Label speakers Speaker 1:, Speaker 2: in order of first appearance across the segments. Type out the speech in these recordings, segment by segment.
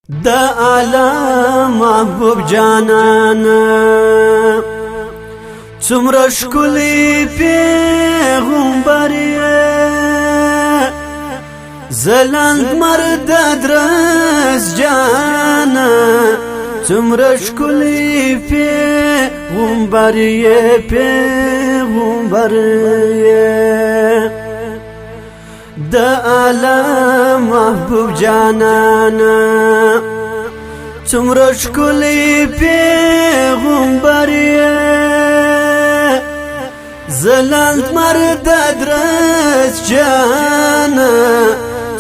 Speaker 1: دا عالم محبوب جانانا څومره ښکلی پیغمبر یې ځلند مرد درس جانا څومره ښکلی پیغمبر یې پیغمبر یې دا عالم محبوب جانانا څومره ښکلی پیغمبر یې ځلند مرد درس جانا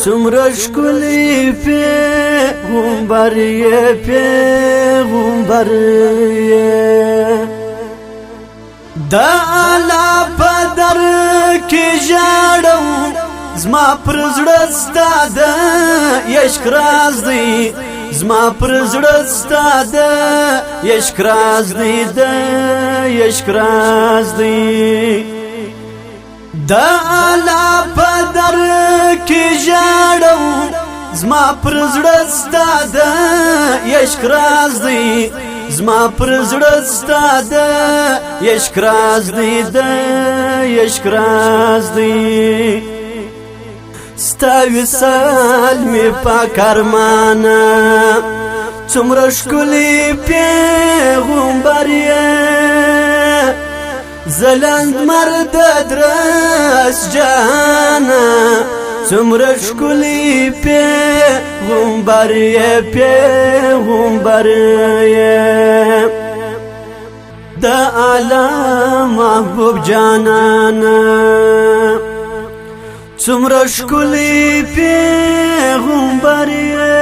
Speaker 1: څومره ښکلی پیغمبر یې پیغمبر یې دا اعلی په در کې ژاړم زما پر زړه ستا د عشق راز دی زما پر زړه ستا د عشق راز دی د عشق راز دی دا اعلی په در کې ژاړم زما پر زړه ستا د عشق راز دی زما پر زړه ستا د عشق راز دی د عشق راز دی ستا وصال می پاک ارمانا څومره ښکلی پیغمبر یې ځلند مرد درس جانا څومره ښکلی پیغمبر یې پیغمبر یې دا اعلی محبوب جانانا څومره ښکلی پیغمبر یې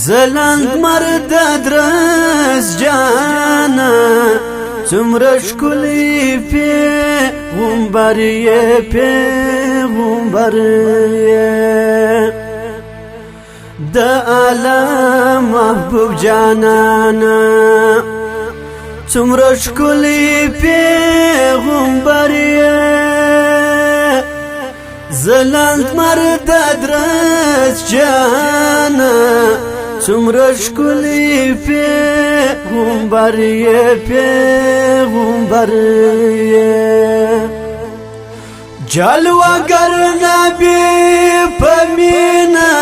Speaker 1: ځلند مرد درس جانا څومره ښکلی پیغمبر یې پیغمبر یې دا اعلی محبوب جانانا څومره ښکلی پیغمبر یې ځلند مرد درس جانا څومره ښکلی پیغمبر یې پیغمبر یې جلوه‌گر نبی په مینا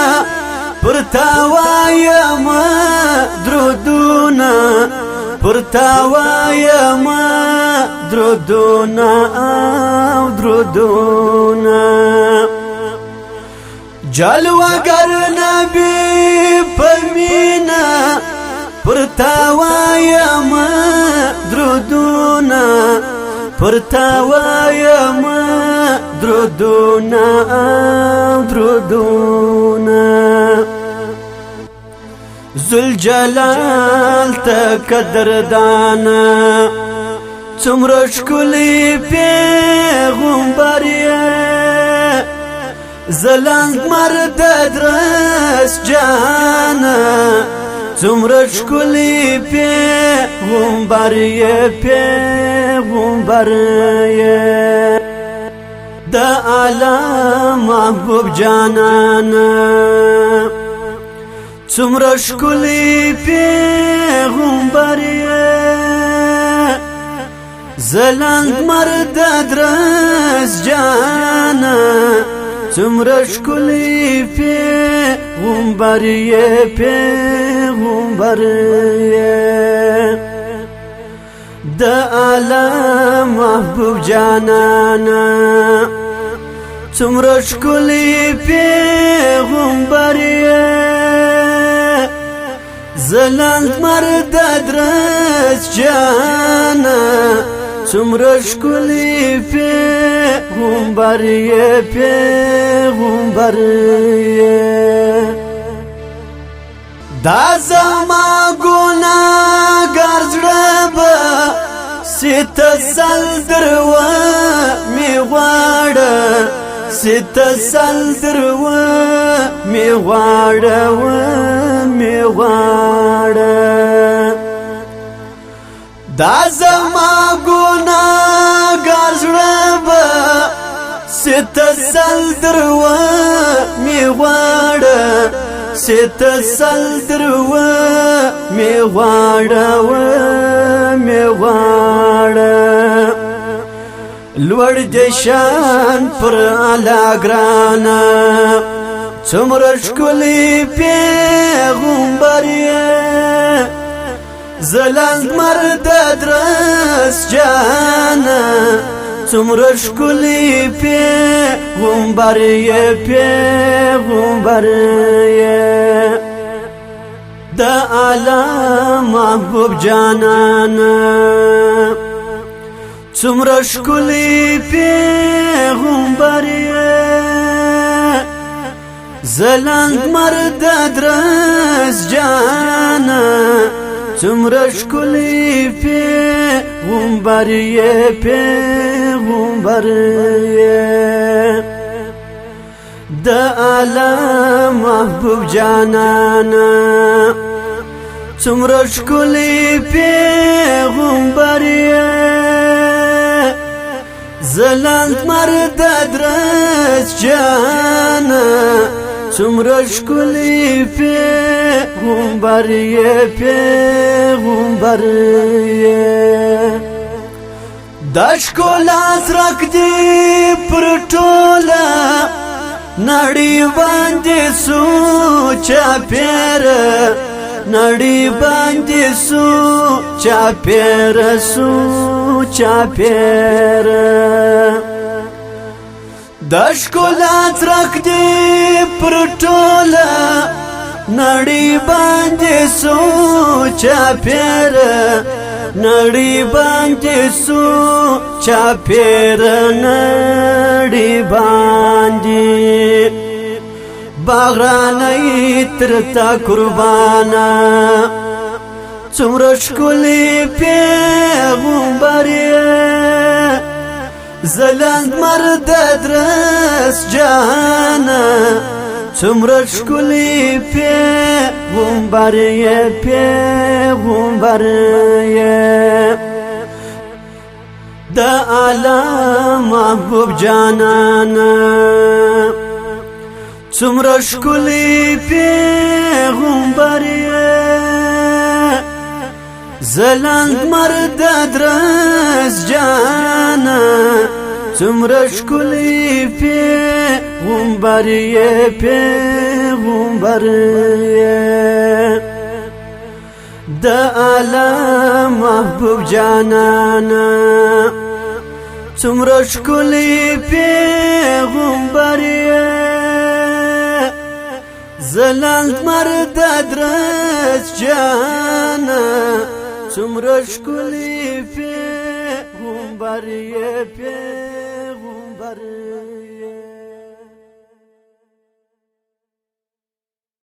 Speaker 1: پر تا وایم درودونه پر تا وایم درودونه او درودونه جلوه‌گر نبی په مینا پر تا وایم درودونه پر تا وایم درودونه او درودونه ذوالجلال ته قدردانا څومره ښکلی پیغمبر یې ځلند مرد درس جانا څومره ښکلی پیغمبر یې پیغمبر یې دا اعلی محبوب جانانا څومره ښکلی پیغمبر یې ځلند مرد درس جانا څومره ښکلی پیغمبر یې پیغمبر یې دا اعلی محبوب جانانا څومره ښکلی پیغمبر یې ځلند مرد درس جانا څومره ښکلی پیغمبر یې پیغمبر یې دا زما ګناهګار زړه به ستسل درو می غواړه ستسل درو می غواړه می غواړه دا زما ګناهګار زړه به ستسل درو می غواړه ستسل درو می غواړه و می غواړه لوړ د شان پر اعلی ګرانه څومره ښکلی پیغمبر یې زلند مرد درس جانه څومره ښکلی پیغمبر یې پیغمبر یې د اعلی محبوب جانانه څومره ښکلی پیغمبر یې زلند مرد درس جانه څومره ښکلی پیغمبر یې پیغمبر یې د اعلی محبوب جانانه څومره ښکلی پیغمبر یې زلند مرد درس جانه څومره ښکلی پیغمبر یې پیغمبر یې دا ښکلا څرک دی پر ټوله نړۍ باندې سو چاپېره نړۍ باندې سو چاپېره سو چاپېره دا ښکلا څرک دی پر ټوله نړۍ باندې سو چاپېره نړۍ باندې سو چاپېره نړۍ باندې باغرانۍ تر تا قربانه څومره ښکلی پیغمبر یې زلند مرد درس جانه څومره ښکلی پیغمبر یې پیغمبر یې د اعلی محبوب جانانه څومره ښکلی پیغمبر یې زلند مرد درس جانه څومره ښکلی پیغمبر یې پیغمبر یې د اعلی محبوب جانانه څومره ښکلی پیغمبر یې زلند مرد درس جانه څومره ښکلی پیغمبر یې پیغمبر